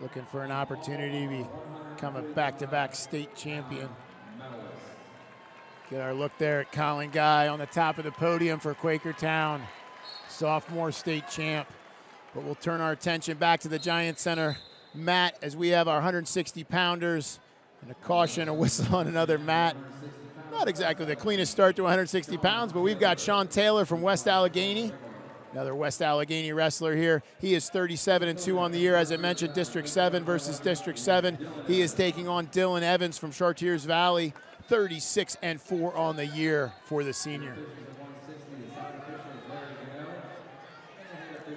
looking for an opportunity to become a back-to-back state champion. Get our look there at Colin Guy on the top of the podium for Quakertown, sophomore state champ. But we'll turn our attention back to the Giant Center mat as we have our 160-pounders and a caution, a whistle on another mat. Not exactly the cleanest start to 160 pounds, but we've got Sean Taylor from West Allegheny, another West Allegheny wrestler here. He is 37-2 on the year. As I mentioned, District 7 versus District 7. He is taking on Dylan Evans from Chartiers Valley, 36-4 on the year for the senior.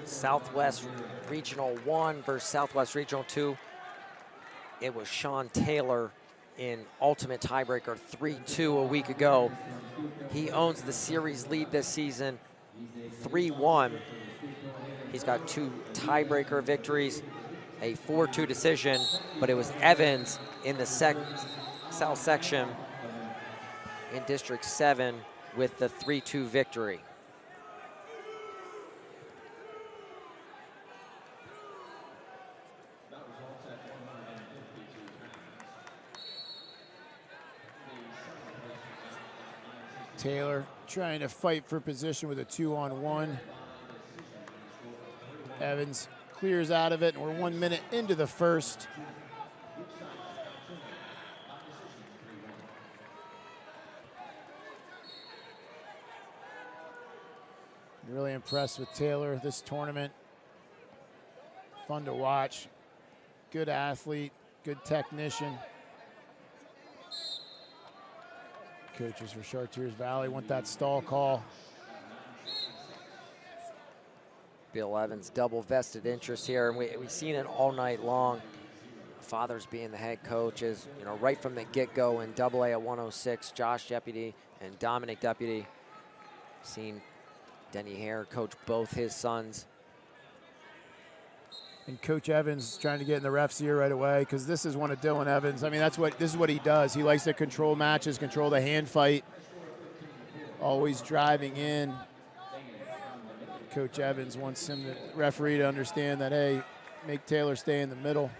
Southwest Regional 1 versus Southwest Regional 2. It was Sean Taylor in ultimate tiebreaker 3-2 a week ago. He owns the series lead this season, 3-1. He's got 2 tiebreaker victories, a 4-2 decision, but it was Evans in the South section in District 7 with the 3-2 victory. Taylor trying to fight for position with a 2-on-1. Evans clears out of it, and we're 1 minute into the first. Really impressed with Taylor this tournament. Fun to watch. Good athlete, good technician. Coaches for Chartiers Valley want that stall call. Bill Evans, double vested interest here, and we've seen it all night long. Fathers being the head coaches, you know, right from the get-go in AA at 106, Josh Deputy and Dominic Deputy. Seen Denny Hare coach both his sons. And Coach Evans trying to get in the ref's ear right away, because this is one of Dylan Evans. I mean, this is what he does. He likes to control matches, control the hand fight, always driving in. Coach Evans wants him, the referee, to understand that, hey, make Taylor stay in the middle.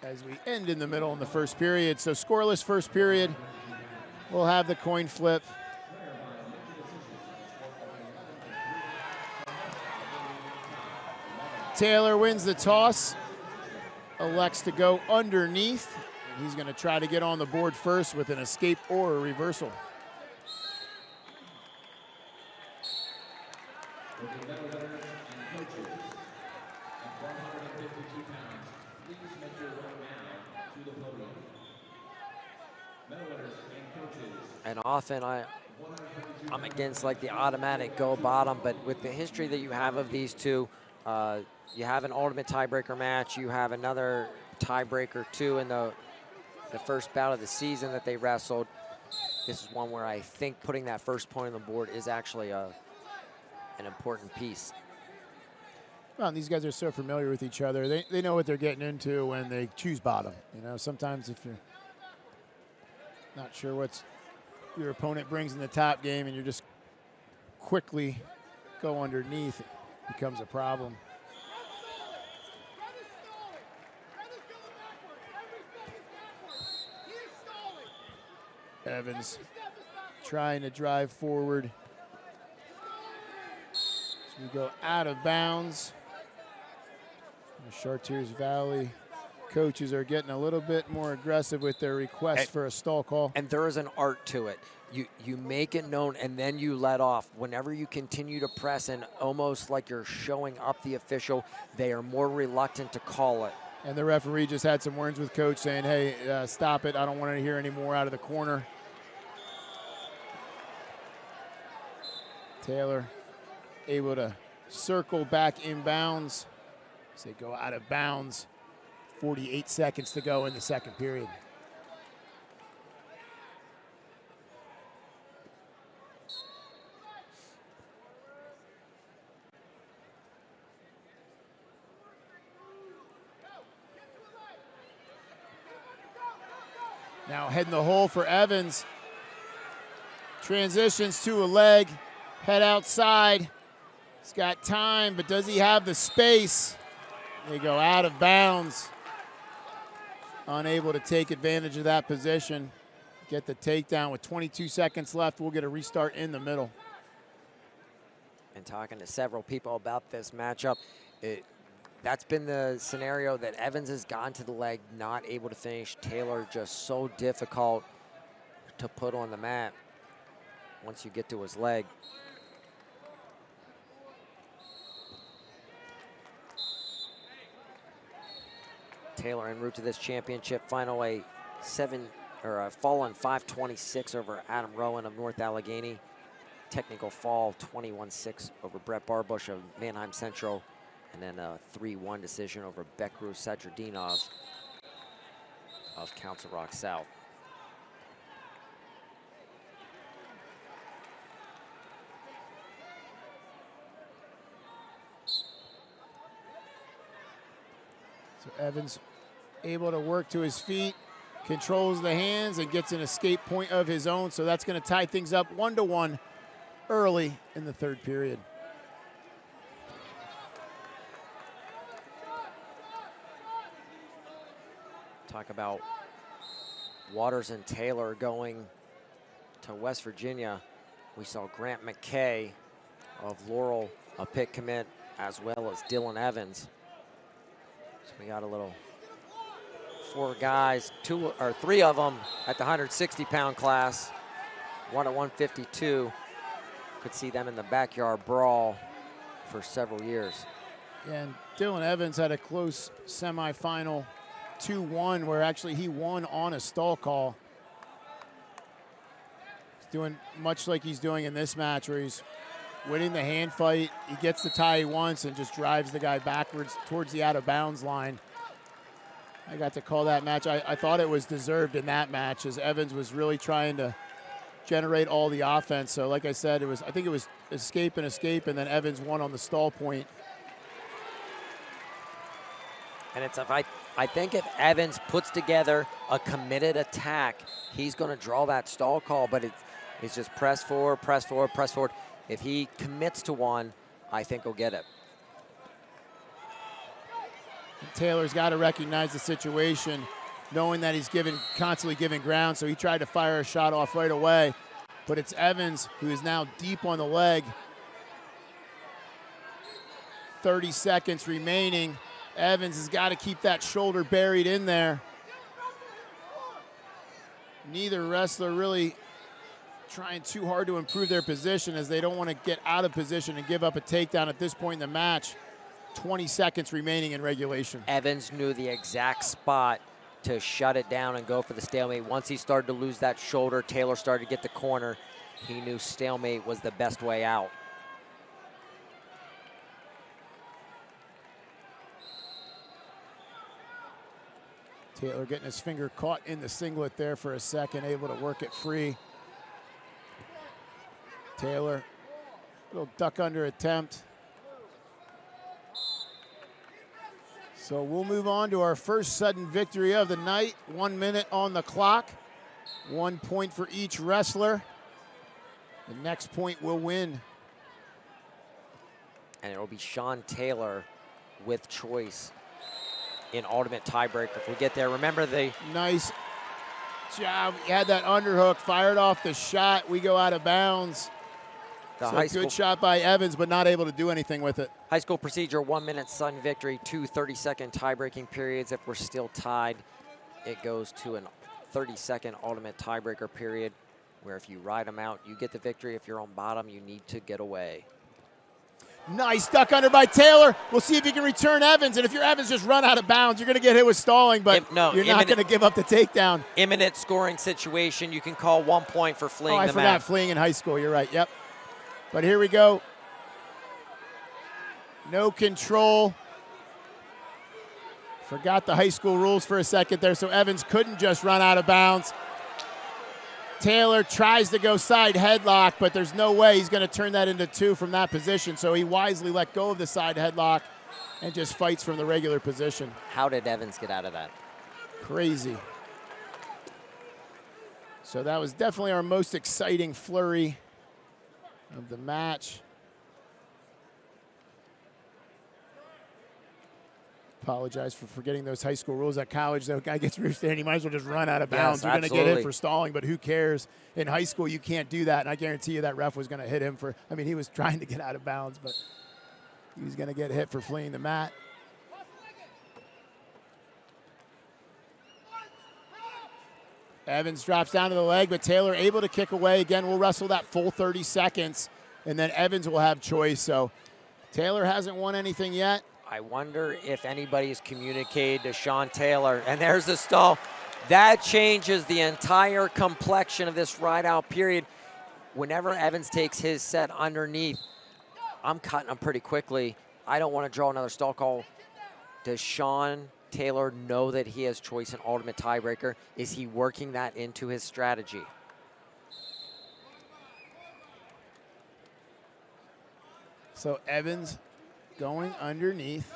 As we end in the middle in the first period. So scoreless first period. We'll have the coin flip. Taylor wins the toss, elects to go underneath. He's going to try to get on the board first with an escape or a reversal. And often I'm against like the automatic go bottom, but with the history that you have of these two, you have an ultimate tiebreaker match. You have another tiebreaker too in the first bout of the season that they wrestled. This is one where I think putting that first point on the board is actually an important piece. Well, and these guys are so familiar with each other. They know what they're getting into when they choose bottom. You know, sometimes if you're not sure what your opponent brings in the top game and you're just quickly go underneath, it becomes a problem. Evans trying to drive forward. So we go out of bounds. The Chartiers Valley coaches are getting a little bit more aggressive with their requests for a stall call. And there is an art to it. You make it known and then you let off. Whenever you continue to press and almost like you're showing up the official, they are more reluctant to call it. And the referee just had some words with coach saying, hey, stop it. I don't want to hear any more out of the corner. Taylor able to circle back inbounds as they go out of bounds. 48 seconds to go in the second period. Now head in the hole for Evans. Transitions to a leg, head outside. He's got time, but does he have the space? They go out of bounds. Unable to take advantage of that position. Get the takedown with 22 seconds left. We'll get a restart in the middle. And talking to several people about this matchup, that's been the scenario that Evans has gone to the leg, not able to finish. Taylor just so difficult to put on the mat once you get to his leg. Taylor en route to this championship final, a fallen 526 over Adam Rowan of North Allegheny. Technical fall 21-6 over Brett Barbush of Mannheim Central, and then a 3-1 decision over Bekru Sadradinov of Council Rock South. So Evans able to work to his feet, controls the hands, and gets an escape point of his own. So that's going to tie things up 1-1 early in the third period. Talk about Waters and Taylor going to West Virginia. We saw Grant McKay of Laurel, a Pitt commit, as well as Dylan Evans. So we got a little 4 guys, 2 or 3 of them at the 160-pound class, 1 at 152. Could see them in the backyard brawl for several years. And Dylan Evans had a close semifinal 2-1 where actually he won on a stall call. He's doing much like he's doing in this match where he's winning the hand fight. He gets the tie he wants and just drives the guy backwards towards the out of bounds line. I got to call that match. I thought it was deserved in that match as Evans was really trying to generate all the offense. So like I said, I think it was escape, and then Evans won on the stall point. And it's I think if Evans puts together a committed attack, he's going to draw that stall call, but it's just press forward, press forward, press forward. If he commits to one, I think he'll get it. Taylor's got to recognize the situation, knowing that he's constantly giving ground, so he tried to fire a shot off right away. But it's Evans who is now deep on the leg. 30 seconds remaining. Evans has got to keep that shoulder buried in there. Neither wrestler really trying too hard to improve their position as they don't want to get out of position and give up a takedown at this point in the match. 20 seconds remaining in regulation. Evans knew the exact spot to shut it down and go for the stalemate. Once he started to lose that shoulder, Taylor started to get the corner. He knew stalemate was the best way out. Taylor getting his finger caught in the singlet there for a second, able to work it free. Taylor, little duck under attempt. So we'll move on to our first sudden victory of the night. 1 minute on the clock. 1 point for each wrestler. The next point will win. And it will be Sean Taylor with choice in ultimate tiebreaker if we get there. Remember the nice job. He had that underhook, fired off the shot. We go out of bounds. Good shot by Evans, but not able to do anything with it. High school procedure, 1 minute sudden victory, 2 30-second tie-breaking periods. If we're still tied, it goes to a 30-second ultimate tiebreaker period, where if you ride them out, you get the victory. If you're on bottom, you need to get away. Nice duck under by Taylor. We'll see if he can return Evans. And if you're Evans, just run out of bounds. You're going to get hit with stalling, but you're not going to give up the takedown. Imminent scoring situation. You can call 1 point for fleeing the mat. I forgot fleeing in high school. You're right. Yep. But here we go. No control. Forgot the high school rules for a second there, so Evans couldn't just run out of bounds. Taylor tries to go side headlock, but there's no way he's going to turn that into 2 from that position, so he wisely let go of the side headlock and just fights from the regular position. How did Evans get out of that? Crazy. So that was definitely our most exciting flurry of the match. apologize for forgetting those high school rules. At college, though, guy gets rear stand, he might as well just run out of bounds. Yes, You're going to get absolutely. hit for stalling, but who cares? In high school, you can't do that, and I guarantee you that ref was going to hit him for, I mean, he was trying to get out of bounds, but he was going to get hit for fleeing the mat. Evans drops down to the leg, but Taylor able to kick away. Again, we'll wrestle that full 30 seconds, and then Evans will have choice. So Taylor hasn't won anything yet. I wonder if anybody's communicated to Sean Taylor. And there's the stall. That changes the entire complexion of this ride-out period. Whenever Evans takes his set underneath, I'm cutting him pretty quickly. I don't want to draw another stall call. Does Sean Taylor know that he has choice in ultimate tiebreaker? Is he working that into his strategy? So Evans going underneath,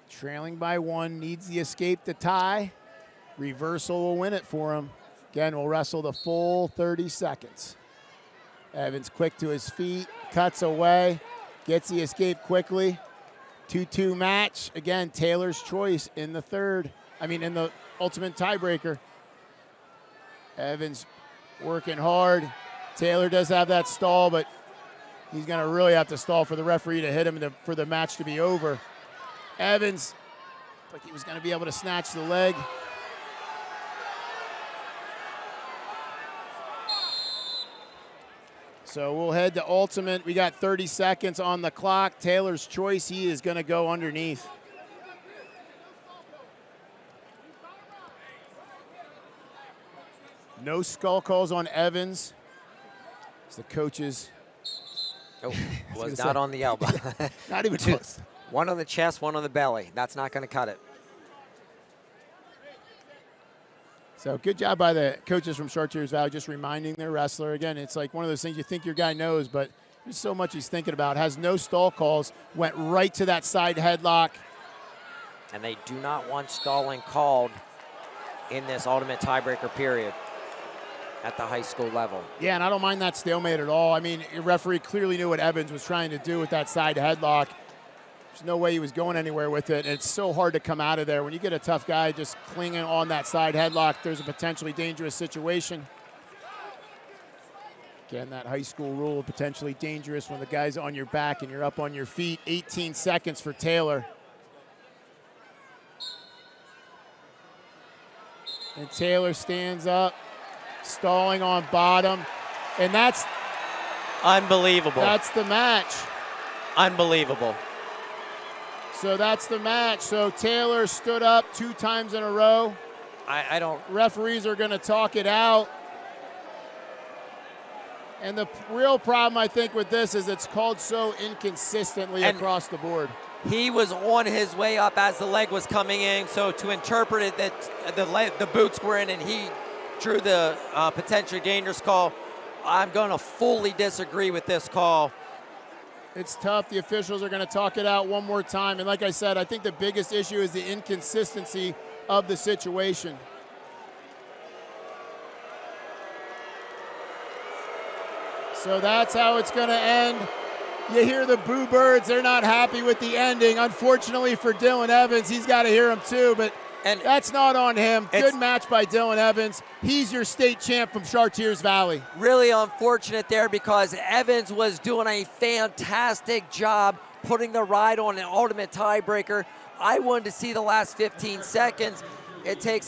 trailing by 1, needs the escape to tie. Reversal will win it for him. Again, we'll wrestle the full 30 seconds. Evans quick to his feet, cuts away, gets the escape quickly. 2-2 match. Again, Taylor's choice in the in the ultimate tiebreaker. Evans working hard. Taylor does have that stall, but he's going to really have to stall for the referee to hit him for the match to be over. Evans, like he was going to be able to snatch the leg. So we'll head to ultimate. We got 30 seconds on the clock. Taylor's choice, he is going to go underneath. No skull calls on Evans. It's the coaches. Oh, was not on the elbow. Not even close. One on the chest, one on the belly. That's not going to cut it. So good job by the coaches from Chartiers Valley just reminding their wrestler. Again, it's like one of those things you think your guy knows, but there's so much he's thinking about. Has no stall calls, went right to that side headlock. And they do not want stalling called in this ultimate tiebreaker period at the high school level. Yeah, and I don't mind that stalemate at all. I mean, your referee clearly knew what Evans was trying to do with that side headlock. There's no way he was going anywhere with it. It's so hard to come out of there. When you get a tough guy just clinging on that side headlock, there's a potentially dangerous situation. Again, that high school rule, potentially dangerous when the guy's on your back and you're up on your feet. 18 seconds for Taylor. And Taylor stands up, stalling on bottom. And that's unbelievable. That's the match. Unbelievable. So that's the match. So Taylor stood up 2 times in a row. I don't. Referees are going to talk it out. And the real problem, I think, with this is it's called so inconsistently across the board. He was on his way up as the leg was coming in, so to interpret it that the boots were in and he drew the potentially dangerous call, I'm going to fully disagree with this call. It's tough. The officials are going to talk it out one more time. And like I said, I think the biggest issue is the inconsistency of the situation. So that's how it's going to end. You hear the boo birds. They're not happy with the ending. Unfortunately for Dylan Evans, he's got to hear them too, but that's not on him. Good match by Dylan Evans. He's your state champ from Chartiers Valley. Really unfortunate there because Evans was doing a fantastic job putting the ride on an ultimate tiebreaker. I wanted to see the last 15 seconds. It takes a